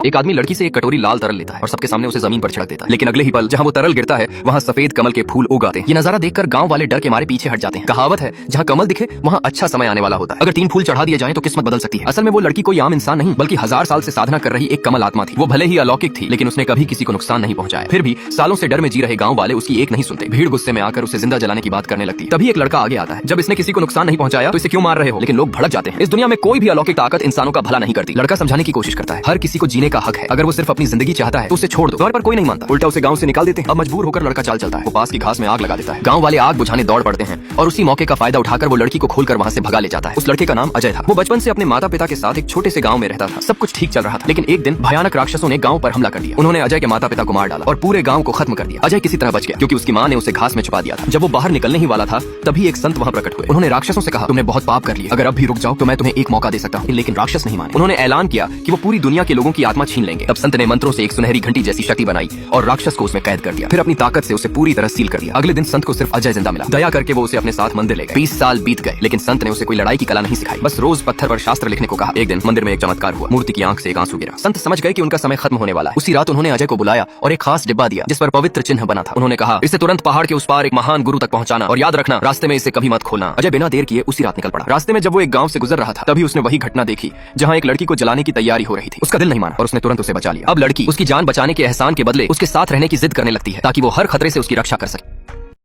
एक आदमी लड़की से एक कटोरी लाल तरल लेता है और सबके सामने उसे जमीन पर छिड़क देता है, लेकिन अगले ही पल जहां वो तरल गिरता है वहां सफेद कमल के फूल उग आते हैं। ये नजारा देखकर गांव वाले डर के मारे पीछे हट जाते हैं। कहावत है, जहां कमल दिखे वहां अच्छा समय आने वाला होता है। अगर 3 फूल चढ़ा दिए जाएं तो किस्मत बदल सकती है। असल में वो लड़की कोई आम इंसान नहीं बल्कि 1000 साल से साधना कर रही एक कमल आत्मा थी। वो भले ही अलौकिक थी लेकिन उसने कभी किसी को नुकसान नहीं पहुंचाया। फिर भी सालों से डर में जी रहे गांव वाले उसकी एक नहीं सुनते। भीड़ गुस्से में आकर उसे जिंदा जलाने की बात करने लगती। तभी एक लड़का आगे आता है। जब इसने किसी को नुकसान नहीं पहुंचाया तो इसे क्यों मार रहे हो? लेकिन लोग भड़क जाते हैं। इस दुनिया में कोई भी अलौकिक ताकत इंसानों का भला नहीं करती। लड़का समझाने की कोशिश करता है, हर किसी को जीने का हक है। अगर वो सिर्फ अपनी जिंदगी चाहता है तो उसे छोड़ दो। घर पर कोई नहीं मानता, उल्टा उसे गांव से निकाल देते हैं। अब मजबूर होकर लड़का चाल चलता है। वो पास की घास में आग लगा देता है। गांव वाले आग बुझाने दौड़ पड़ते हैं और उसी मौके का फायदा उठाकर वो लड़की को खोलकर वहां से भगा ले जाता है। उस लड़के का नाम अजय था। वो बचपन से अपने माता पिता के साथ एक छोटे से गांव में रहता था। सब कुछ ठीक चल रहा था, लेकिन एक दिन भयानक राक्षसों ने गांव पर हमला कर दिया। उन्होंने अजय के माता पिता को मार डाला और पूरे गांव को खत्म कर दिया। अजय किसी तरह बच गया क्योंकि उसकी मां ने उसे घास में छुपा दिया था। जब वो बाहर निकलने ही वाला था तभी एक संत वहां प्रकट हुए। उन्होंने राक्षसों से कहा, तुमने बहुत पाप कर लिया, अगर अब भी रुक जाओ तो मैं तुम्हें एक मौका दे सकता हूँ। लेकिन राक्षस नहीं माने। उन्होंने ऐलान किया कि वो पूरी दुनिया के लोगों की आत्मा छीन लेंगे। तब संत ने मंत्रों से एक सुनहरी घंटी जैसी शक्ति बनाई और राक्षस को उसमें कैद कर दिया। फिर अपनी ताकत से उसे पूरी तरह सील कर दिया। अगले दिन संत को सिर्फ अजय जिंदा मिला। दया करके वो उसे अपने साथ मंदिर ले गए। 20 साल बीत गए लेकिन संत ने उसे कोई लड़ाई की कला नहीं सिखाई, बस रोज पत्थर पर शास्त्र लिखने को कहा। एक दिन मंदिर में एक चमत्कार हुआ। मूर्ति की आंख से एक आंसू गिरा। संत समझ गए कि उनका समय खत्म होने वाला है। उसी रात उन्होंने अजय को बुलाया और एक खास डिब्बा दिया जिस पर पवित्र चिन्ह बना था। उन्होंने कहा, इसे तुरंत पहाड़ के उस पार एक महान गुरु तक पहुंचाना और याद रखना रास्ते में इसे कभी मत खोलना। अजय बिना देर किए उसी रात निकल पड़ा। रास्ते में जब वो एक गांव से गुजर रहा था तभी उसने वही घटना देखी जहां एक लड़की को जलाने की तैयारी हो रही थी। उसका दिल नहीं माना और उसने तुरंत उसे बचा लिया। अब लड़की उसकी जान बचाने के एहसान के बदले उसके साथ रहने की जिद करने लगती है ताकि वो हर खतरे से उसकी रक्षा कर सके।